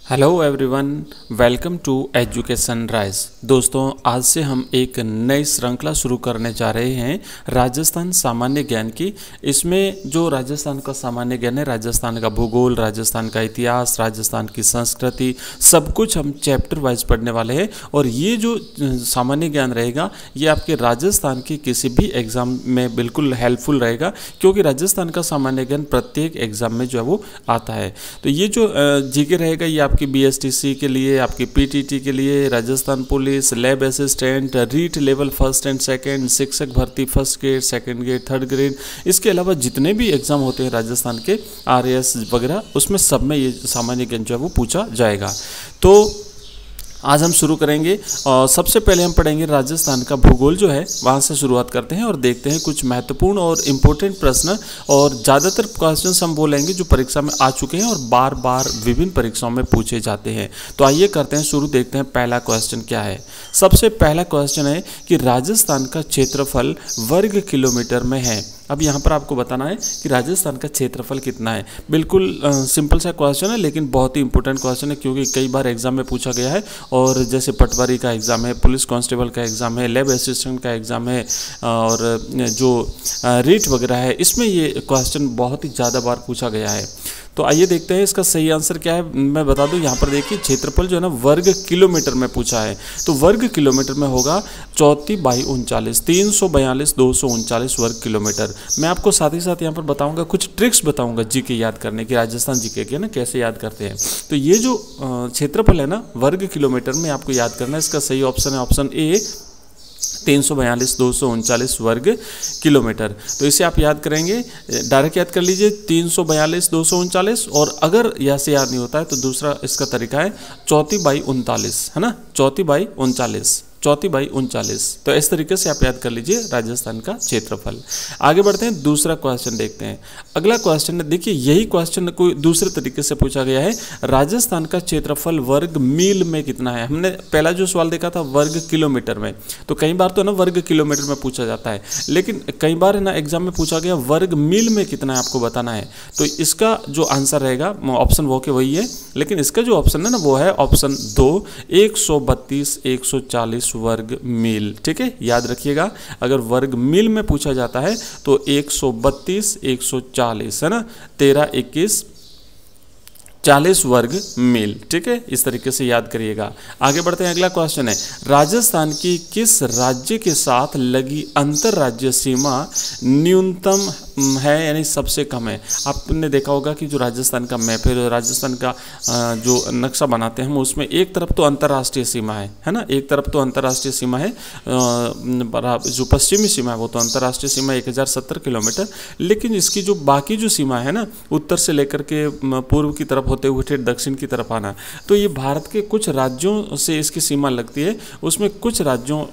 Hello everyone, welcome to education rise. दोस्तों, आज से हम एक नई श्रृंखला शुरू करने जा रहे हैं राजस्थान सामान्य ज्ञान की। इसमें जो राजस्थान का सामान्य ज्ञान है, राजस्थान का भूगोल, राजस्थान का इतिहास, राजस्थान की संस्कृति, सब कुछ हम चैप्टर वाइज पढ़ने वाले हैं। और ये जो सामान्य ज्ञान रहेगा ये आपके राजस्थान के किसी भी एग्ज़ाम में बिल्कुल हेल्पफुल रहेगा, क्योंकि राजस्थान का सामान्य ज्ञान प्रत्येक एग्ज़ाम में जो है वो आता है। तो ये जो जीके रहेगा ये आपकी बीएसटीसी के लिए, आपकी पीटीटी के लिए, Rajasthan police, lab assistant, REET level first and second, शिक्षक भर्ती first grade, second grade, third grade, इसके अलावा जितने भी एग्जाम होते हैं राजस्थान के आरएएस वगैरह, उसमें सब में ये सामान्य ज्ञान जो है वो पूछा जाएगा। तो आज हम शुरू करेंगे और सबसे पहले हम पढ़ेंगे राजस्थान का भूगोल जो है, वहाँ से शुरुआत करते हैं और देखते हैं कुछ महत्वपूर्ण और इम्पोर्टेंट प्रश्न। और ज़्यादातर क्वेश्चंस हम बोलेंगे जो परीक्षा में आ चुके हैं और बार बार विभिन्न परीक्षाओं में पूछे जाते हैं। तो आइए करते हैं शुरू, देखते हैं पहला क्वेश्चन क्या है। सबसे पहला क्वेश्चन है कि राजस्थान का क्षेत्रफल वर्ग किलोमीटर में है। अब यहाँ पर आपको बताना है कि राजस्थान का क्षेत्रफल कितना है। बिल्कुल सिंपल सा क्वेश्चन है, लेकिन बहुत ही इंपॉर्टेंट क्वेश्चन है, क्योंकि कई बार एग्जाम में पूछा गया है। और जैसे पटवारी का एग्ज़ाम है, पुलिस कांस्टेबल का एग्ज़ाम है, लैब असिस्टेंट का एग्ज़ाम है, और जो रीट वगैरह है, इसमें ये क्वेश्चन बहुत ही ज़्यादा बार पूछा गया है। तो आइए देखते हैं इसका सही आंसर क्या है। मैं बता दूं, यहाँ पर देखिए क्षेत्रफल जो है ना वर्ग किलोमीटर में पूछा है, तो वर्ग किलोमीटर में होगा 34/39, 342,239 वर्ग किलोमीटर। मैं आपको साथ ही साथ यहाँ पर बताऊंगा, कुछ ट्रिक्स बताऊंगा जीके याद करने की, राजस्थान जीके के ना कैसे याद करते हैं। तो ये जो क्षेत्रफल है ना वर्ग किलोमीटर में आपको याद करना है। इसका सही ऑप्शन है ऑप्शन ए, 342,239 वर्ग किलोमीटर। तो इसे आप याद करेंगे, डायरेक्ट याद कर लीजिए 342,239। और अगर यहाँ से याद नहीं होता है तो दूसरा इसका तरीका है 34/39, है ना, 34/39, 34/39। तो इस तरीके से आप याद कर लीजिए राजस्थान का क्षेत्रफल। आगे बढ़ते हैं, दूसरा क्वेश्चन देखते हैं। अगला क्वेश्चन देखिए, यही क्वेश्चन कोई दूसरे तरीके से पूछा गया है। राजस्थान का क्षेत्रफल वर्ग मील में कितना है। हमने पहला जो सवाल देखा था वर्ग किलोमीटर में, तो कई बार तो ना वर्ग किलोमीटर में पूछा जाता है, लेकिन कई बार है ना एग्जाम में पूछा गया वर्ग मील में कितना है, आपको बताना है। तो इसका जो आंसर रहेगा ऑप्शन वो के वही है, लेकिन इसका जो ऑप्शन है ना वो है ऑप्शन 2, 132,140 वर्ग मील। ठीक है, याद रखिएगा, अगर वर्ग मील में पूछा जाता है तो 132,140 है ना, 13, 40 वर्ग मील। ठीक है, इस तरीके से याद करिएगा। आगे बढ़ते हैं, अगला क्वेश्चन है, राजस्थान की किस राज्य के साथ लगी अंतर्राज्यीय सीमा न्यूनतम है, यानी सबसे कम है। आपने देखा होगा कि जो राजस्थान का मैप है, राजस्थान का जो नक्शा बनाते हैं हम, उसमें एक तरफ तो अंतर्राष्ट्रीय सीमा है ना, एक तरफ तो अंतर्राष्ट्रीय सीमा है, जो पश्चिमी सीमा है वो तो अंतर्राष्ट्रीय सीमा 1070 किलोमीटर, लेकिन इसकी जो बाकी जो सीमा है ना, उत्तर से लेकर के पूर्व की तरफ होते हुए फिर दक्षिण की तरफ आना, तो ये भारत के कुछ राज्यों से इसकी सीमा लगती है। उसमें कुछ राज्यों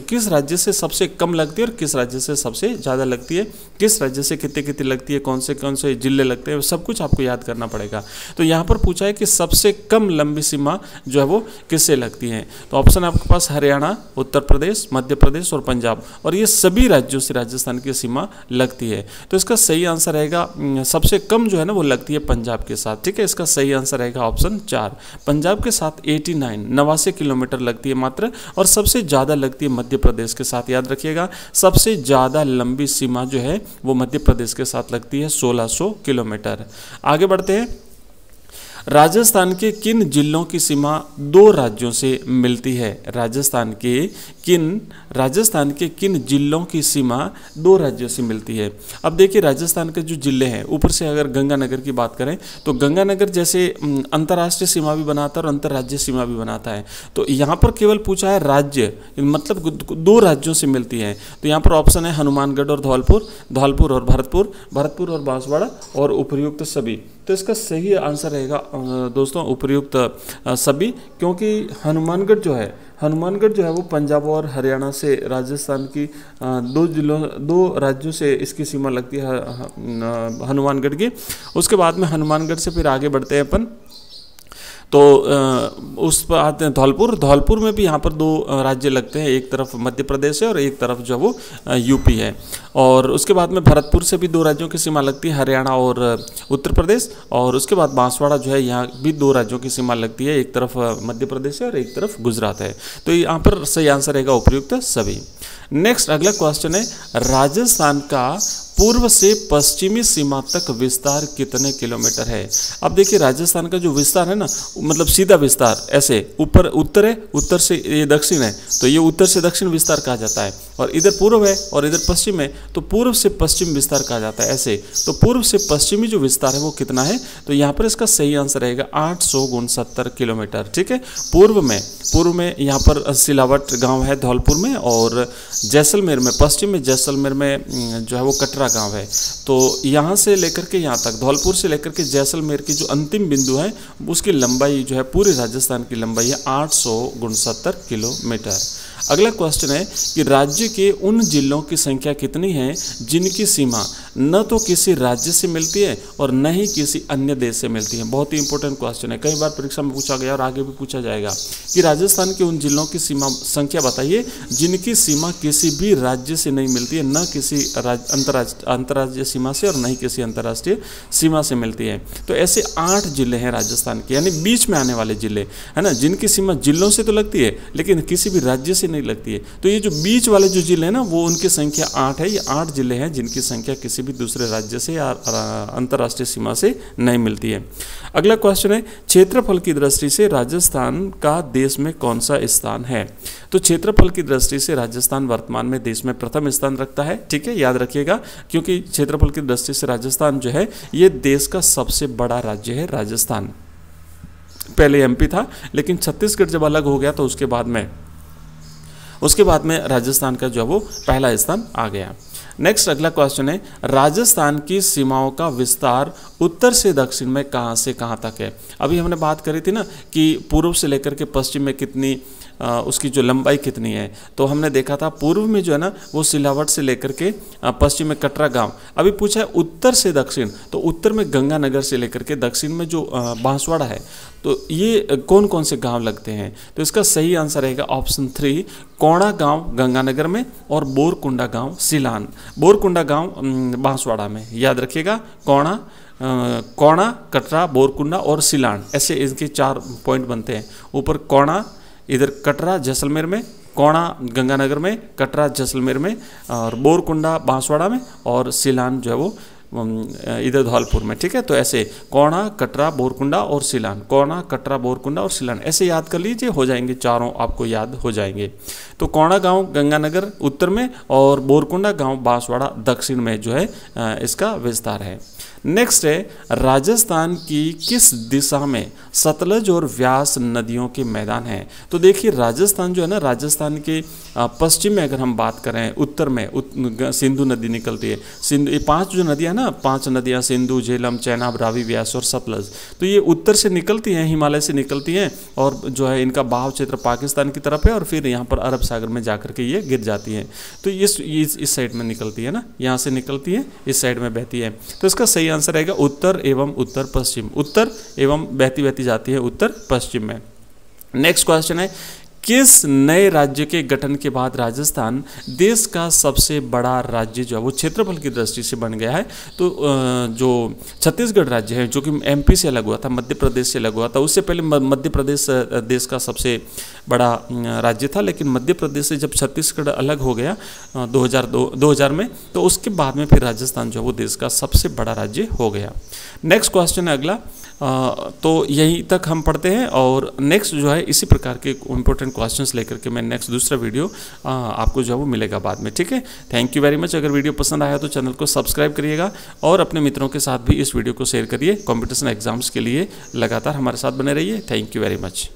किस राज्य से सबसे कम लगती है और किस राज्य से सबसे ज़्यादा लगती है, किस राज्य से कितनी कितनी लगती है, कौन से जिले लगते हैं, सब कुछ आपको याद करना पड़ेगा। तो यहाँ पर पूछा है कि सबसे कम लंबी सीमा जो है वो किससे लगती है। तो ऑप्शन आपके पास हरियाणा, उत्तर प्रदेश, मध्य प्रदेश और पंजाब, और ये सभी राज्यों से राजस्थान की सीमा लगती है। तो इसका सही आंसर रहेगा, सबसे कम जो है ना वो लगती है पंजाब के साथ। ठीक है, इसका सही आंसर रहेगा ऑप्शन 4, पंजाब के साथ 89 किलोमीटर लगती है मात्र, और सबसे ज़्यादा लगती है मध्य प्रदेश के साथ। याद रखिएगा, सबसे ज़्यादा लंबी सीमा जो है वो मध्य प्रदेश के साथ लगती है, 1600 किलोमीटर। आगे बढ़ते हैं, राजस्थान के किन जिलों की सीमा दो राज्यों से मिलती है। राजस्थान के किन जिलों की सीमा दो राज्यों से मिलती है। अब देखिए, राजस्थान के जो जिले हैं, ऊपर से अगर गंगानगर की बात करें तो गंगानगर जैसे अंतर्राष्ट्रीय सीमा भी बनाता है और अंतर्राज्यीय सीमा भी बनाता है। तो यहाँ पर केवल पूछा है राज्य, मतलब दो राज्यों से मिलती है। तो यहाँ पर ऑप्शन है हनुमानगढ़ और धौलपुर और भरतपुर और बांसवाड़ा और उपर्युक्त सभी। तो इसका सही आंसर रहेगा दोस्तों उपर्युक्त सभी, क्योंकि हनुमानगढ़ जो है वो पंजाब और हरियाणा से राजस्थान की दो राज्यों से इसकी सीमा लगती है, हनुमानगढ़ की। उसके बाद में हनुमानगढ़ से फिर आगे बढ़ते हैं अपन, तो उस पर आते हैं धौलपुर में भी यहाँ पर 2 राज्य लगते हैं, एक तरफ मध्य प्रदेश है और एक तरफ जो वो यूपी है। और उसके बाद में भरतपुर से भी 2 राज्यों की सीमा लगती है, हरियाणा और उत्तर प्रदेश। और उसके बाद बांसवाड़ा जो है, यहाँ भी 2 राज्यों की सीमा लगती है, एक तरफ मध्य प्रदेश है और एक तरफ गुजरात है। तो यहाँ पर सही आंसर रहेगा उपयुक्त सभी। नेक्स्ट अगला क्वेश्चन है, राजस्थान का पूर्व से पश्चिमी सीमा तक विस्तार कितने किलोमीटर है। अब देखिए राजस्थान का जो विस्तार है ना, मतलब सीधा विस्तार, ऐसे ऊपर उत्तर है, उत्तर से ये दक्षिण है, तो ये उत्तर से दक्षिण विस्तार कहा जाता है। और इधर पूर्व है और इधर पश्चिम है, तो पूर्व से पश्चिम विस्तार कहा जाता है ऐसे। तो पूर्व से पश्चिमी जो विस्तार है वो कितना है, तो यहाँ पर इसका सही आंसर रहेगा 869 किलोमीटर। ठीक है, पूर्व में यहाँ पर सिलावट गाँव है धौलपुर में, और जैसलमेर में, पश्चिम में जैसलमेर में जो है वो कटरा गांव है। तो यहाँ से लेकर के यहाँ तक, धौलपुर से लेकर के जैसलमेर की जो अंतिम बिंदु है, उसकी लंबाई जो है पूरे राजस्थान की लंबाई है 869 किलोमीटर। अगला क्वेश्चन है कि राज्य के उन जिलों की संख्या कितनी है जिनकी सीमा न तो किसी राज्य से मिलती है और न ही किसी अन्य देश से मिलती है। बहुत ही इंपॉर्टेंट क्वेश्चन है, कई बार परीक्षा में पूछा गया और आगे भी पूछा जाएगा कि राजस्थान के उन जिलों की सीमा संख्या बताइए जिनकी सीमा किसी भी राज्य से नहीं मिलती है, न किसी अंतर्राज्यीय सीमा से और न ही किसी अंतर्राष्ट्रीय सीमा से मिलती है। तो ऐसे 8 जिले हैं राजस्थान के, यानी बीच में आने वाले जिले है ना, जिनकी सीमा जिलों से तो लगती है लेकिन किसी भी राज्य से नहीं लगती है। तो ये जो बीच वाले जो जिले हैं ना, वो उनकी संख्या 8 है। ये 8 जिले हैं जिनकी संख्या किसी भी दूसरे राज्य से या अंतर्राष्ट्रीय सीमा से नहीं मिलती है। अगला क्वेश्चन है, क्षेत्रफल की दृष्टि से राजस्थान का देश में कौन सा स्थान है। तो क्षेत्रफल की दृष्टि से राजस्थान वर्तमान में देश में प्रथम स्थान रखता है। ठीक है, याद रखिएगा, क्योंकि क्षेत्रफल की दृष्टि से राजस्थान जो है ये देश का सबसे बड़ा राज्य है। राजस्थान पहले एमपी था, लेकिन छत्तीसगढ़ जब अलग हो गया तो उसके बाद में राजस्थान का जो है वो पहला स्थान आ गया। नेक्स्ट अगला क्वेश्चन है, राजस्थान की सीमाओं का विस्तार उत्तर से दक्षिण में कहाँ से कहाँ तक है। अभी हमने बात करी थी ना कि पूर्व से लेकर के पश्चिम में कितनी उसकी जो लंबाई कितनी है, तो हमने देखा था पूर्व में जो है ना वो सिलावट से लेकर के पश्चिम में कटरा गांव। अभी पूछा है उत्तर से दक्षिण, तो उत्तर में गंगानगर से लेकर के दक्षिण में जो बांसवाड़ा है, तो ये कौन कौन से गांव लगते हैं। तो इसका सही आंसर रहेगा ऑप्शन 3, कोणा गांव गंगानगर में और बोरकुंडा गांव सिलान। बोरकुंडा गांव बांसवाड़ा में, याद रखिएगा। कोणा, कटरा, बोरकुंडा और सिलान, ऐसे इनके 4 पॉइंट बनते हैं। ऊपर कोणा, इधर कटरा जैसलमेर में, कोणा गंगानगर में, कटरा जैसलमेर में, और बोरकुंडा बांसवाड़ा में, और सिलान जो है वो इधर धौलपुर में। ठीक है, तो ऐसे कोणा, कटरा, बोरकुंडा और सिलान, कोणा, कटरा, बोरकुंडा और सिलान, ऐसे याद कर लीजिए, हो जाएंगे, चारों आपको याद हो जाएंगे। तो कोणा गांव गंगानगर उत्तर में और बोरकुंडा गांव बांसवाड़ा दक्षिण में जो है इसका विस्तार है। नेक्स्ट है, राजस्थान की किस दिशा में सतलज और व्यास नदियों के मैदान हैं। तो देखिए राजस्थान जो है ना, राजस्थान के पश्चिम में अगर हम बात करें, उत्तर में सिंधु नदी निकलती है। सिंधु, ये 5 जो नदियाँ ना, 5 नदियाँ सिंधु, झेलम, चेनाब, रावी, व्यास और सतलज, तो ये उत्तर से निकलती हैं, हिमालय से निकलती हैं, और जो है इनका बहाव क्षेत्र पाकिस्तान की तरफ है, और फिर यहाँ पर अरब सागर में जाकर के ये गिर जाती हैं। तो इस साइड में निकलती है ना, यहाँ से निकलती है, इस साइड में बहती है। तो इसका सही आंसर रहेगा उत्तर एवं उत्तर पश्चिम, उत्तर एवं बहती जाती है उत्तर पश्चिम में। नेक्स्ट क्वेश्चन है, किस नए राज्य के गठन के बाद राजस्थान देश का सबसे बड़ा राज्य जो है वो क्षेत्रफल की दृष्टि से बन गया है। तो जो छत्तीसगढ़ राज्य है, जो कि एमपी से अलग हुआ था, मध्य प्रदेश से अलग हुआ था, उससे पहले मध्य प्रदेश देश का सबसे बड़ा राज्य था, लेकिन मध्य प्रदेश से जब छत्तीसगढ़ अलग हो गया 2000 में, तो उसके बाद में फिर राजस्थान जो है वो देश का सबसे बड़ा राज्य हो गया। नेक्स्ट क्वेश्चन है अगला, तो यहीं तक हम पढ़ते हैं, और नेक्स्ट जो है इसी प्रकार के इंपॉर्टेंट क्वेश्चंस लेकर के मैं नेक्स्ट दूसरा वीडियो आपको जो है वो मिलेगा बाद में। ठीक है, थैंक यू वेरी मच। अगर वीडियो पसंद आया तो चैनल को सब्सक्राइब करिएगा और अपने मित्रों के साथ भी इस वीडियो को शेयर करिए। कॉम्पिटिशन एग्जाम्स के लिए लगातार हमारे साथ बने रहिए। Thank you very much.